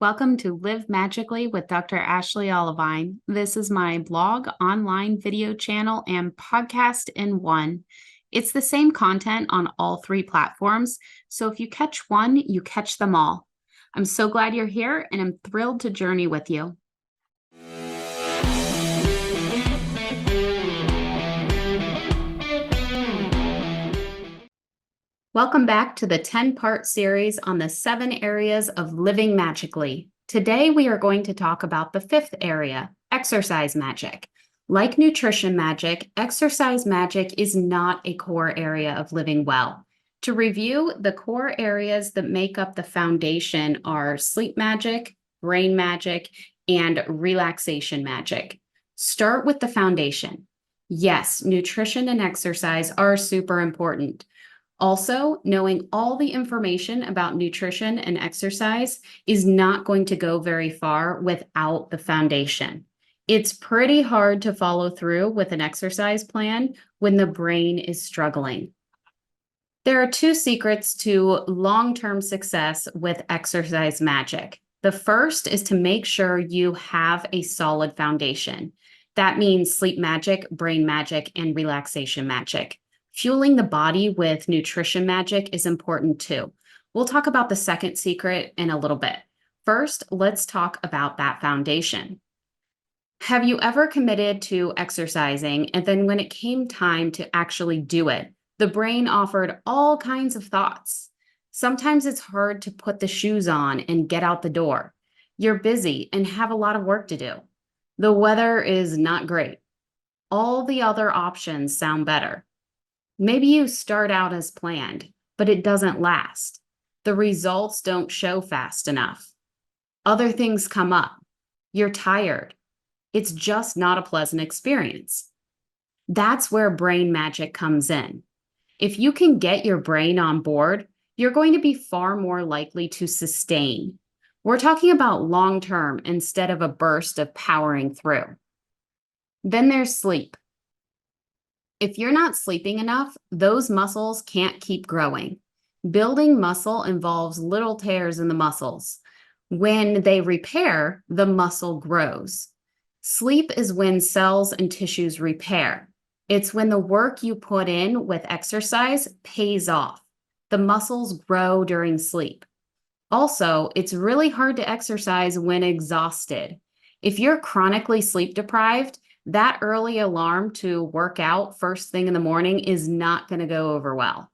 Welcome to Live Magically with Dr. Ashley Olivine. This is my blog, online video channel, and podcast in one. It's the same content on all three platforms, so if you catch one, you catch them all. I'm so glad you're here, and I'm thrilled to journey with you. Welcome back to the 10-part series on the 7 areas of living magically. Today, we are going to talk about the 5th area, exercise magic. Like nutrition magic, exercise magic is not a core area of living well. To review, the core areas that make up the foundation are sleep magic, brain magic, and relaxation magic. Start with the foundation. Yes, nutrition and exercise are super important. Also, knowing all the information about nutrition and exercise is not going to go very far without the foundation. It's pretty hard to follow through with an exercise plan when the brain is struggling. There are 2 secrets to long-term success with exercise magic. The first is to make sure you have a solid foundation. That means sleep magic, brain magic, and relaxation magic. Fueling the body with nutrition magic is important too. We'll talk about the second secret in a little bit. First, let's talk about that foundation. Have you ever committed to exercising and then when it came time to actually do it, the brain offered all kinds of thoughts? Sometimes it's hard to put the shoes on and get out the door. You're busy and have a lot of work to do. The weather is not great. All the other options sound better. Maybe you start out as planned, but it doesn't last. The results don't show fast enough. Other things come up. You're tired. It's just not a pleasant experience. That's where brain magic comes in. If you can get your brain on board, you're going to be far more likely to sustain. We're talking about long-term instead of a burst of powering through. Then there's sleep. If you're not sleeping enough, those muscles can't keep growing. Building muscle involves little tears in the muscles. When they repair, the muscle grows. Sleep is when cells and tissues repair. It's when the work you put in with exercise pays off. The muscles grow during sleep. Also, it's really hard to exercise when exhausted. If you're chronically sleep deprived, that early alarm to work out first thing in the morning is not going to go over well.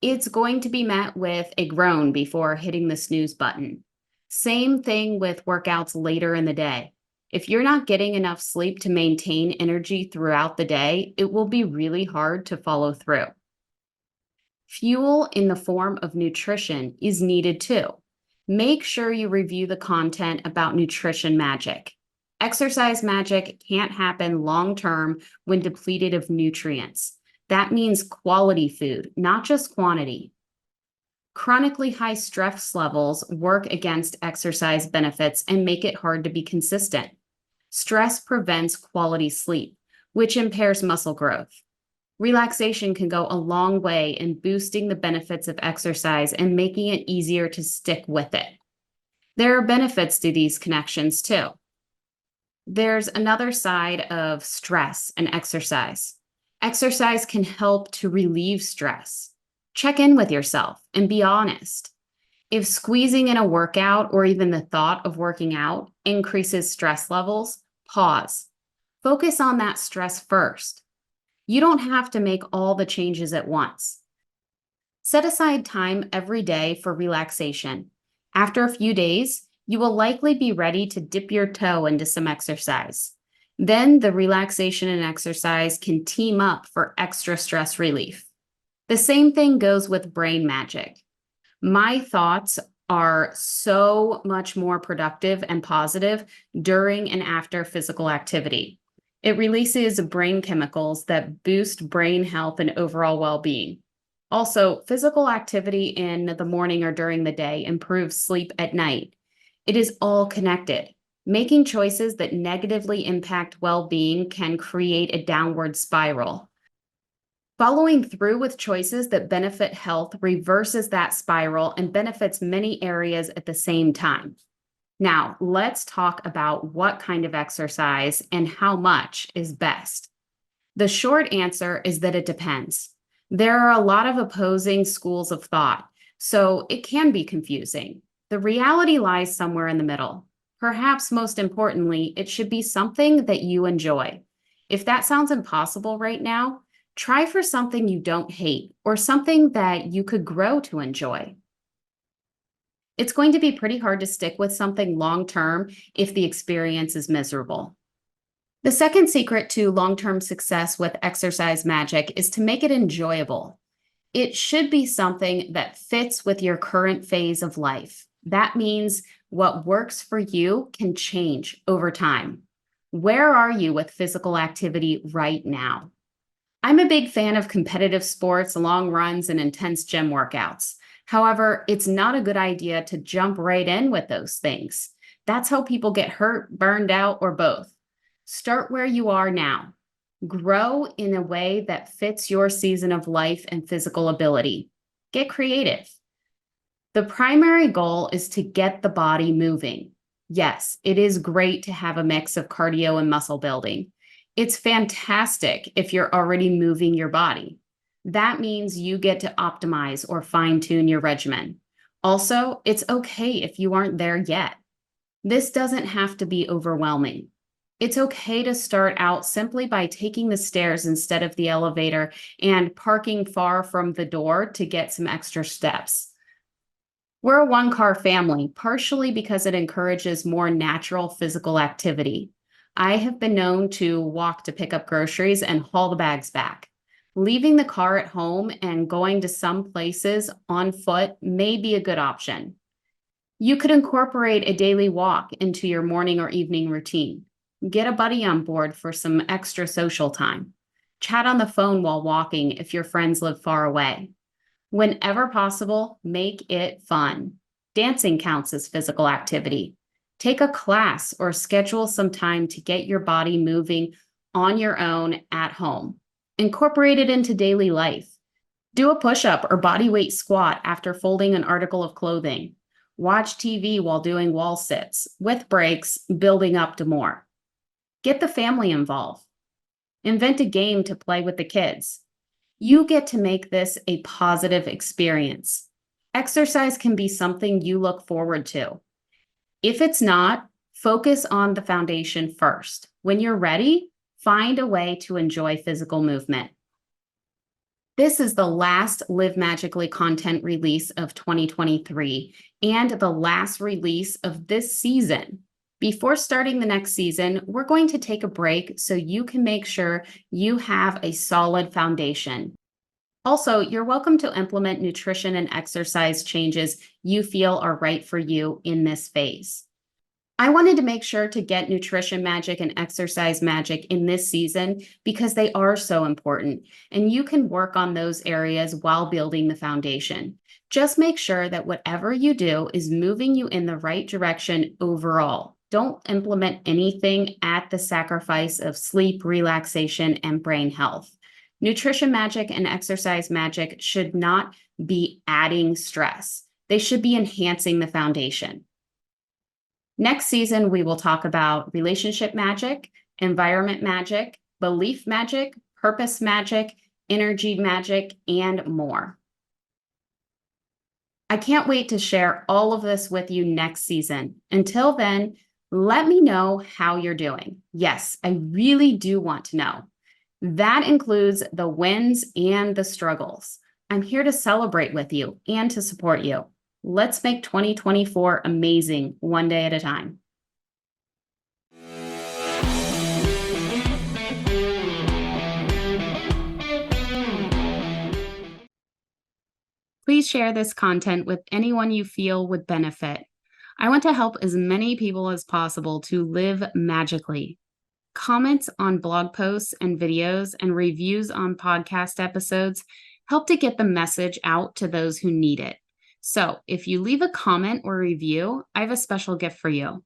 It's going to be met with a groan before hitting the snooze button. Same thing with workouts later in the day. If you're not getting enough sleep to maintain energy throughout the day, it will be really hard to follow through. Fuel in the form of nutrition is needed too. Make sure you review the content about nutrition magic. Exercise magic can't happen long-term when depleted of nutrients. That means quality food, not just quantity. Chronically high stress levels work against exercise benefits and make it hard to be consistent. Stress prevents quality sleep, which impairs muscle growth. Relaxation can go a long way in boosting the benefits of exercise and making it easier to stick with it. There are benefits to these connections too. There's another side of stress and exercise. Exercise can help to relieve stress. Check in with yourself and be honest. If squeezing in a workout or even the thought of working out increases stress levels, pause. Focus on that stress first. You don't have to make all the changes at once. Set aside time every day for relaxation. After a few days, you will likely be ready to dip your toe into some exercise. Then the relaxation and exercise can team up for extra stress relief. The same thing goes with brain magic. My thoughts are so much more productive and positive during and after physical activity. It releases brain chemicals that boost brain health and overall well-being. Also, physical activity in the morning or during the day improves sleep at night. It is all connected. Making choices that negatively impact well-being can create a downward spiral. Following through with choices that benefit health reverses that spiral and benefits many areas at the same time. Now, let's talk about what kind of exercise and how much is best. The short answer is that it depends. There are a lot of opposing schools of thought, so it can be confusing. The reality lies somewhere in the middle. Perhaps most importantly, it should be something that you enjoy. If that sounds impossible right now, try for something you don't hate or something that you could grow to enjoy. It's going to be pretty hard to stick with something long term if the experience is miserable. The second secret to long term success with exercise magic is to make it enjoyable. It should be something that fits with your current phase of life. That means what works for you can change over time. Where are you with physical activity right now? I'm a big fan of competitive sports, long runs, and intense gym workouts. However, it's not a good idea to jump right in with those things. That's how people get hurt, burned out, or both. Start where you are now. Grow in a way that fits your season of life and physical ability. Get creative. The primary goal is to get the body moving. Yes, it is great to have a mix of cardio and muscle building. It's fantastic if you're already moving your body. That means you get to optimize or fine tune your regimen. Also, it's okay if you aren't there yet. This doesn't have to be overwhelming. It's okay to start out simply by taking the stairs instead of the elevator and parking far from the door to get some extra steps. We're a one-car family, partially because it encourages more natural physical activity. I have been known to walk to pick up groceries and haul the bags back. Leaving the car at home and going to some places on foot may be a good option. You could incorporate a daily walk into your morning or evening routine. Get a buddy on board for some extra social time. Chat on the phone while walking if your friends live far away. Whenever possible, make it fun. Dancing counts as physical activity. Take a class or schedule some time to get your body moving on your own at home. Incorporate it into daily life. Do a push-up or body weight squat after folding an article of clothing. Watch TV while doing wall sits, with breaks building up to more. Get the family involved. Invent a game to play with the kids. You get to make this a positive experience. Exercise can be something you look forward to. If it's not, focus on the foundation first. When you're ready, find a way to enjoy physical movement. This is the last Live Magically content release of 2023 and the last release of this season. Before starting the next season, we're going to take a break so you can make sure you have a solid foundation. Also, you're welcome to implement nutrition and exercise changes you feel are right for you in this phase. I wanted to make sure to get nutrition magic and exercise magic in this season because they are so important, and you can work on those areas while building the foundation. Just make sure that whatever you do is moving you in the right direction overall. Don't implement anything at the sacrifice of sleep, relaxation, and brain health. Nutrition magic and exercise magic should not be adding stress. They should be enhancing the foundation. Next season, we will talk about relationship magic, environment magic, belief magic, purpose magic, energy magic, and more. I can't wait to share all of this with you next season. Until then, let me know how you're doing. Yes, I really do want to know. That includes the wins and the struggles. I'm here to celebrate with you and to support you. Let's make 2024 amazing, one day at a time. Please share this content with anyone you feel would benefit. I want to help as many people as possible to live magically. Comments on blog posts and videos and reviews on podcast episodes help to get the message out to those who need it. So if you leave a comment or review, I have a special gift for you.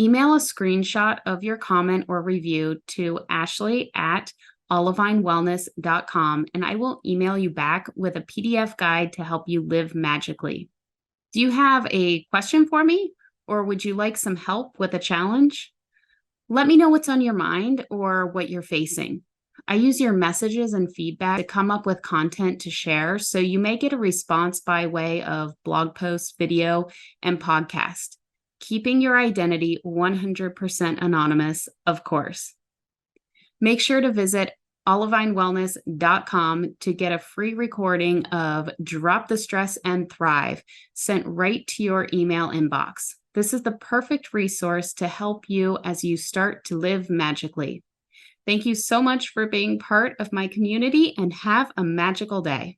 Email a screenshot of your comment or review to ashley@olivinewellness.com, and I will email you back with a PDF guide to help you live magically. Do you have a question for me? Or would you like some help with a challenge? Let me know what's on your mind or what you're facing. I use your messages and feedback to come up with content to share, so you may get a response by way of blog post, video, and podcast. Keeping your identity 100% anonymous, of course. Make sure to visit olivinewellness.com to get a free recording of Drop the Stress and Thrive sent right to your email inbox. This is the perfect resource to help you as you start to live magically. Thank you so much for being part of my community and have a magical day.